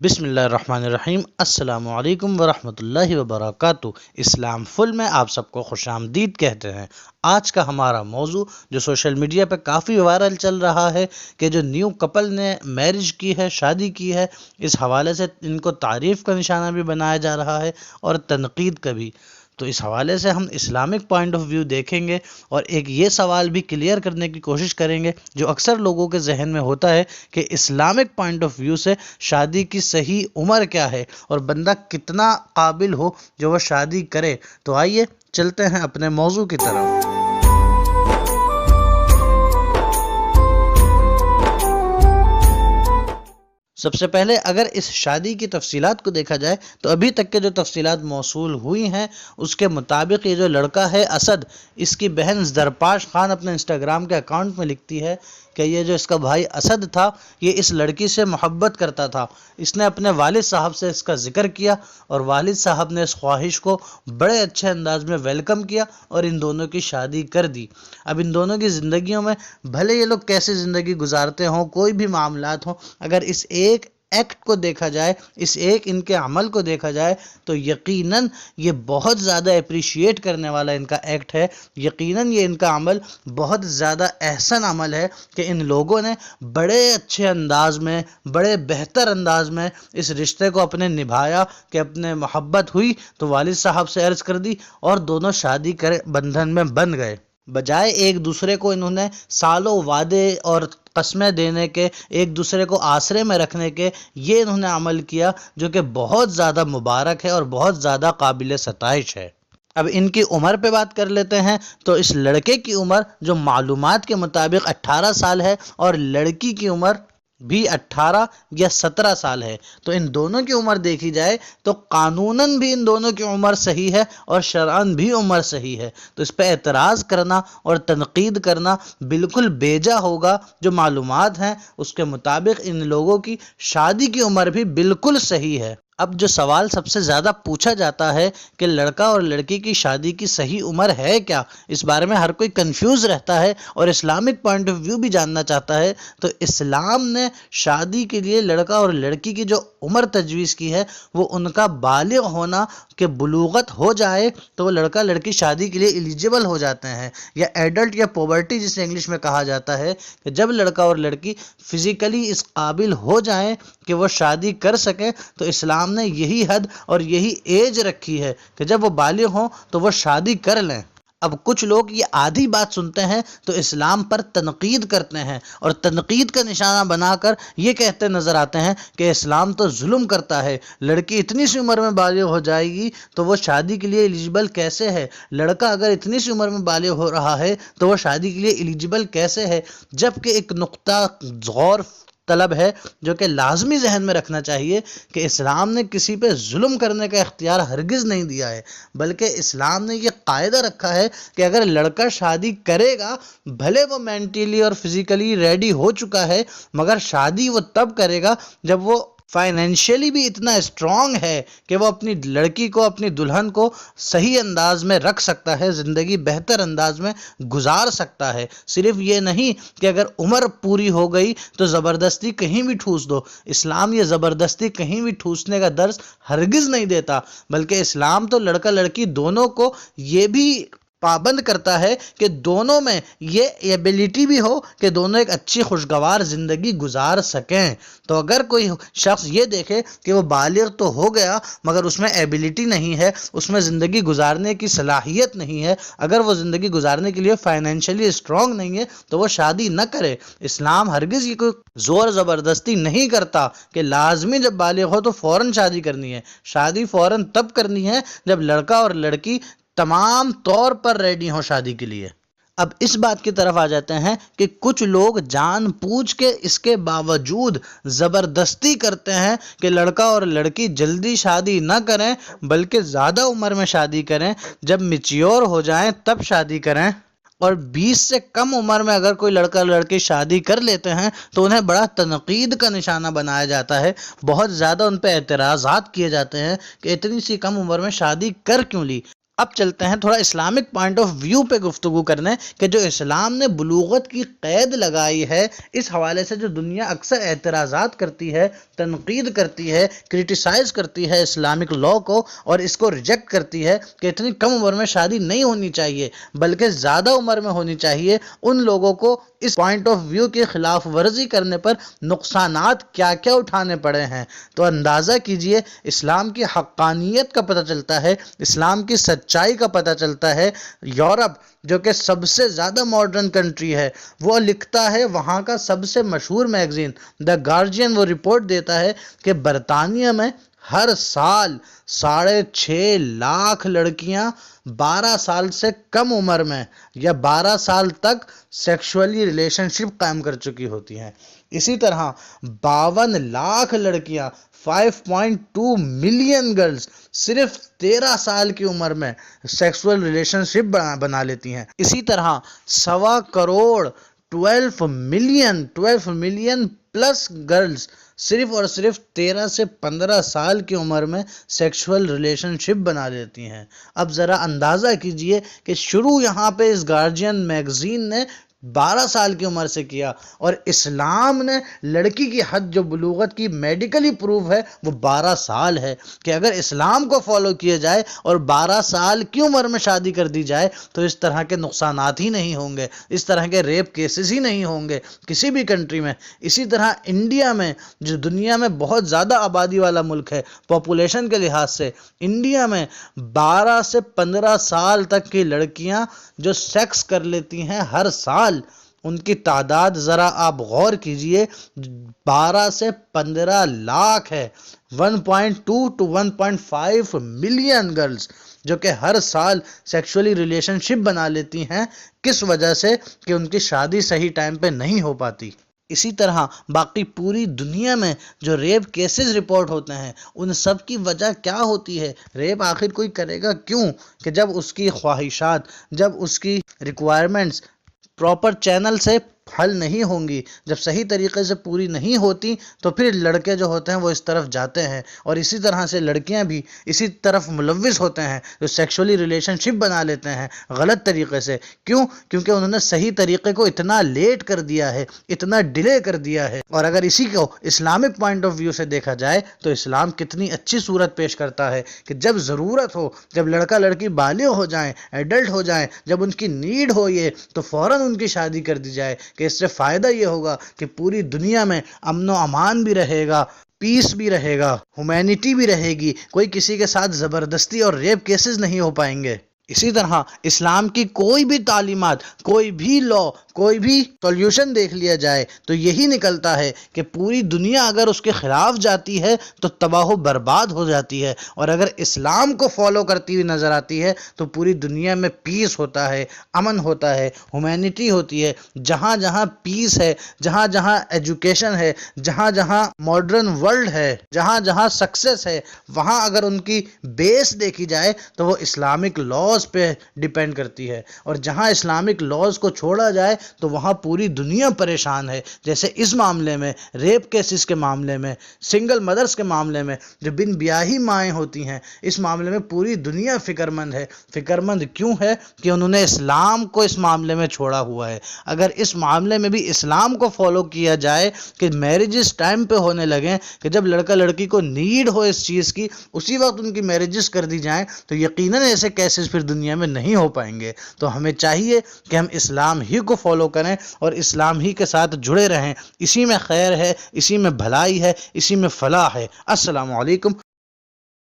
بسم اللہ الرحمن الرحیم۔ السلام علیکم ورحمۃ اللہ وبرکاتہ۔ اسلام فل میں آپ سب کو خوش آمدید کہتے ہیں۔ آج کا ہمارا موضوع جو سوشل میڈیا پہ کافی وائرل چل رہا ہے کہ جو نیو کپل نے میرج کی ہے، شادی کی ہے، اس حوالے سے ان کو تعریف کا نشانہ بھی بنایا جا رہا ہے اور تنقید کا بھی۔ تو اس حوالے سے ہم اسلامک پوائنٹ آف ویو دیکھیں گے اور ایک یہ سوال بھی کلیئر کرنے کی کوشش کریں گے جو اکثر لوگوں کے ذہن میں ہوتا ہے کہ اسلامک پوائنٹ آف ویو سے شادی کی صحیح عمر کیا ہے اور بندہ کتنا قابل ہو جو وہ شادی کرے۔ تو آئیے چلتے ہیں اپنے موضوع کی طرف۔ سب سے پہلے اگر اس شادی کی تفصیلات کو دیکھا جائے تو ابھی تک کے جو تفصیلات موصول ہوئی ہیں اس کے مطابق یہ جو لڑکا ہے اسد، اس کی بہن زرپاش خان اپنے انسٹاگرام کے اکاؤنٹ میں لکھتی ہے کہ یہ جو اس کا بھائی اسد تھا یہ اس لڑکی سے محبت کرتا تھا۔ اس نے اپنے والد صاحب سے اس کا ذکر کیا اور والد صاحب نے اس خواہش کو بڑے اچھے انداز میں ویلکم کیا اور ان دونوں کی شادی کر دی۔ اب ان دونوں کی زندگیوں میں بھلے یہ لوگ کیسی زندگی گزارتے ہوں، کوئی بھی معاملات ہوں، اگر اس ایک ایکٹ کو دیکھا جائے، اس ایک ان کے عمل کو دیکھا جائے تو یقیناً یہ بہت زیادہ اپریشیٹ کرنے والا ان کا ایکٹ ہے۔ یقیناً یہ ان کا عمل بہت زیادہ احسن عمل ہے کہ ان لوگوں نے بڑے اچھے انداز میں، بڑے بہتر انداز میں اس رشتے کو اپنے نبھایا کہ اپنے محبت ہوئی تو والد صاحب سے عرض کر دی اور دونوں شادی کرے بندھن میں بندھ گئے۔ بجائے ایک دوسرے کو انہوں نے سالوں وعدے اور قسمیں دینے کے، ایک دوسرے کو آسرے میں رکھنے کے، یہ انہوں نے عمل کیا جو کہ بہت زیادہ مبارک ہے اور بہت زیادہ قابل ستائش ہے۔ اب ان کی عمر پہ بات کر لیتے ہیں تو اس لڑکے کی عمر جو معلومات کے مطابق 18 سال ہے اور لڑکی کی عمر بھی 18 یا 17 سال ہے۔ تو ان دونوں کی عمر دیکھی جائے تو قانوناً بھی ان دونوں کی عمر صحیح ہے اور شرعاً بھی عمر صحیح ہے۔ تو اس پہ اعتراض کرنا اور تنقید کرنا بالکل بیجا ہوگا۔ جو معلومات ہیں اس کے مطابق ان لوگوں کی شادی کی عمر بھی بالکل صحیح ہے۔ اب جو سوال سب سے زیادہ پوچھا جاتا ہے کہ لڑکا اور لڑکی کی شادی کی صحیح عمر ہے کیا، اس بارے میں ہر کوئی کنفیوز رہتا ہے اور اسلامک پوائنٹ آف ویو بھی جاننا چاہتا ہے۔ تو اسلام نے شادی کے لیے لڑکا اور لڑکی کی جو عمر تجویز کی ہے وہ ان کا بالغ ہونا، کہ بلوغت ہو جائے تو وہ لڑکا لڑکی شادی کے لیے ایلیجیبل ہو جاتے ہیں، یا ایڈلٹ یا پوبرٹی جسے انگلش میں کہا جاتا ہے، کہ جب لڑکا اور لڑکی فزیکلی اس قابل ہو جائیں کہ وہ شادی کر سکیں تو اسلام نے یہی حد اور یہی ایج رکھی ہے کہ جب وہ بالغ ہوں تو وہ شادی کر لیں۔ اب کچھ لوگ یہ آدھی بات سنتے ہیں تو اسلام پر تنقید کرتے ہیں اور تنقید کا نشانہ بنا کر یہ کہتے نظر آتے ہیں کہ اسلام تو ظلم کرتا ہے، لڑکی اتنی سی عمر میں بالغ ہو جائے گی تو وہ شادی کے لیے ایلیجیبل کیسے ہے، لڑکا اگر اتنی سی عمر میں بالغ ہو رہا ہے تو وہ شادی کے لیے ایلیجیبل کیسے ہے۔ جبکہ ایک نقطہ غور طلب ہے جو کہ لازمی ذہن میں رکھنا چاہیے کہ اسلام نے کسی پہ ظلم کرنے کا اختیار ہرگز نہیں دیا ہے، بلکہ اسلام نے یہ قاعدہ رکھا ہے کہ اگر لڑکا شادی کرے گا، بھلے وہ مینٹلی اور فزیکلی ریڈی ہو چکا ہے، مگر شادی وہ تب کرے گا جب وہ فائنینشیلی بھی اتنا اسٹرانگ ہے کہ وہ اپنی لڑکی کو، اپنی دلہن کو صحیح انداز میں رکھ سکتا ہے، زندگی بہتر انداز میں گزار سکتا ہے۔ صرف یہ نہیں کہ اگر عمر پوری ہو گئی تو زبردستی کہیں بھی ٹھوس دو۔ اسلام یہ زبردستی کہیں بھی ٹھوسنے کا درس ہرگز نہیں دیتا، بلکہ اسلام تو لڑکا لڑکی دونوں کو یہ بھی پابند کرتا ہے کہ دونوں میں یہ ایبیلٹی بھی ہو کہ دونوں ایک اچھی خوشگوار زندگی گزار سکیں۔ تو اگر کوئی شخص یہ دیکھے کہ وہ بالغ تو ہو گیا مگر اس میں ایبیلٹی نہیں ہے، اس میں زندگی گزارنے کی صلاحیت نہیں ہے، اگر وہ زندگی گزارنے کے لیے فائنینشلی اسٹرانگ نہیں ہے تو وہ شادی نہ کرے۔ اسلام ہرگز یہ کوئی زور زبردستی نہیں کرتا کہ لازمی جب بالغ ہو تو فوراً شادی کرنی ہے۔ شادی فوراً تب کرنی ہے جب لڑکا اور لڑکی تمام طور پر ریڈی ہوں شادی کے لیے۔ اب اس بات کی طرف آ جاتے ہیں کہ کچھ لوگ جان بوجھ کے اس کے باوجود زبردستی کرتے ہیں کہ لڑکا اور لڑکی جلدی شادی نہ کریں بلکہ زیادہ عمر میں شادی کریں، جب میچیور ہو جائیں تب شادی کریں، اور 20 سے کم عمر میں اگر کوئی لڑکا لڑکی شادی کر لیتے ہیں تو انہیں بڑا تنقید کا نشانہ بنایا جاتا ہے، بہت زیادہ ان پہ اعتراضات کیے جاتے ہیں کہ اتنی سی کم عمر میں شادی کر کیوں لی۔ اب چلتے ہیں تھوڑا اسلامک پوائنٹ آف ویو پہ گفتگو کرنے کہ جو اسلام نے بلوغت کی قید لگائی ہے، اس حوالے سے جو دنیا اکثر اعتراضات کرتی ہے، تنقید کرتی ہے، کرٹیسائز کرتی ہے اسلامک لاء کو اور اس کو ریجیکٹ کرتی ہے کہ اتنی کم عمر میں شادی نہیں ہونی چاہیے بلکہ زیادہ عمر میں ہونی چاہیے، ان لوگوں کو اس پوائنٹ آف ویو کی خلاف ورزی کرنے پر نقصانات کیا کیا اٹھانے پڑے ہیں، تو اندازہ کیجئے اسلام کی حقانیت کا پتہ چلتا ہے، اسلام کی سچائی کا پتہ چلتا ہے۔ یورپ جو کہ سب سے زیادہ ماڈرن کنٹری ہے، وہ لکھتا ہے، وہاں کا سب سے مشہور میگزین دا گارجین وہ رپورٹ دیتا ہے کہ برطانیہ میں ہر سال 6.5 لاکھ لڑکیاں 12 سال سے کم عمر میں یا 12 سال تک سیکشولی ریلیشن شپ قائم کر چکی ہوتی ہیں۔ اسی طرح 52 لاکھ لڑکیاں 5.2 ملین گرلز صرف 13 سال کی عمر میں سیکسول ریلیشن شپ بنا لیتی ہیں۔ اسی طرح 1.25 کروڑ 12 ملین پلس گرلز صرف اور صرف 13 سے 15 سال کی عمر میں سیکشول ریلیشن شپ بنا لیتی ہیں۔ اب ذرا اندازہ کیجئے کہ شروع یہاں پہ اس گارجین میگزین نے 12 سال کی عمر سے کیا، اور اسلام نے لڑکی کی حد جو بلوغت کی میڈیکلی پروف ہے وہ 12 سال ہے، کہ اگر اسلام کو فالو کیا جائے اور 12 سال کی عمر میں شادی کر دی جائے تو اس طرح کے نقصانات ہی نہیں ہوں گے، اس طرح کے ریپ کیسز ہی نہیں ہوں گے کسی بھی کنٹری میں۔ اسی طرح انڈیا میں جو دنیا میں بہت زیادہ آبادی والا ملک ہے پاپولیشن کے لحاظ سے، انڈیا میں 12 سے 15 سال تک کی لڑکیاں جو سیکس کر لیتی ہیں ہر سال، ان کی تعداد ذرا آپ غور کیجئے 12 سے 15 لاکھ ہے، 1.2 to 1.5 ملین گرلز جو کہ ہر سال سیکشولی ریلیشن شپ بنا لیتی ہیں، کس وجہ سے؟ کہ ان کی شادی صحیح ٹائم پہ نہیں ہو پاتی۔ اسی طرح باقی پوری دنیا میں جو ریپ کیسز رپورٹ ہوتے ہیں ان سب کی وجہ کیا ہوتی ہے؟ ریپ آخر کوئی کرے گا کیوں؟ کہ جب اس کی خواہشات، جب اس کی ریکوائرمنٹس پراپر چینل سے حل نہیں ہوں گی، جب صحیح طریقے سے پوری نہیں ہوتی تو پھر لڑکے جو ہوتے ہیں وہ اس طرف جاتے ہیں، اور اسی طرح سے لڑکیاں بھی اسی طرف ملوث ہوتے ہیں جو سیکشولی ریلیشن شپ بنا لیتے ہیں غلط طریقے سے۔ کیوں؟ کیونکہ انہوں نے صحیح طریقے کو اتنا لیٹ کر دیا ہے، اتنا ڈیلے کر دیا ہے۔ اور اگر اسی کو اسلامک پوائنٹ آف ویو سے دیکھا جائے تو اسلام کتنی اچھی صورت پیش کرتا ہے کہ جب ضرورت ہو، جب لڑکا لڑکی بالغ ہو جائیں، ایڈلٹ ہو جائیں، جب ان کی نیڈ ہو یہ، تو فوراً ان کی شادی کر دی جائے، کہ اس سے فائدہ یہ ہوگا کہ پوری دنیا میں امن و امان بھی رہے گا، پیس بھی رہے گا، ہیومینٹی بھی رہے گی، کوئی کسی کے ساتھ زبردستی اور ریپ کیسز نہیں ہو پائیں گے۔ اسی طرح اسلام کی کوئی بھی تعلیمات، کوئی بھی لا، کوئی بھی سولوشن دیکھ لیا جائے تو یہی نکلتا ہے کہ پوری دنیا اگر اس کے خلاف جاتی ہے تو تباہ و برباد ہو جاتی ہے، اور اگر اسلام کو فالو کرتی ہوئی نظر آتی ہے تو پوری دنیا میں پیس ہوتا ہے، امن ہوتا ہے، ہیومینٹی ہوتی ہے۔ جہاں جہاں پیس ہے، جہاں جہاں ایجوکیشن ہے، جہاں جہاں ماڈرن ورلڈ ہے، جہاں جہاں سکسیس ہے، وہاں اگر ان کی بیس دیکھی جائے تو وہ اسلامک لاز پہ ڈیپینڈ کرتی ہے، اور جہاں اسلامک لاز کو چھوڑا جائے تو وہاں پوری دنیا پریشان ہے۔ جیسے اس معاملے میں، ریپ کیسز کے معاملے میں، سنگل مدرز کے معاملے میں، جو بن بیاہی مائیں ہوتی ہیں، اس معاملے میں پوری دنیا فکر مند ہے۔ فکر مند کیوں ہے؟ کہ انہوں نے اسلام کو اس معاملے میں چھوڑا ہوا ہے۔ اگر اس معاملے میں بھی اسلام کو فالو کیا جائے کہ میرجز ٹائم پہ ہونے لگیں، کہ جب لڑکا لڑکی کو نیڈ ہو اس چیز کی اسی وقت ان کی میرجز کر دی جائیں، تو یقیناً ایسے کیسز پھر دنیا میں نہیں ہو پائیں گے۔ تو ہمیں چاہیے کہ ہم اسلام ہی کو فالو کریں اور اسلام ہی کے ساتھ جڑے رہیں۔ اسی میں خیر ہے، اسی میں بھلائی ہے، اسی میں فلاح ہے۔ السلام علیکم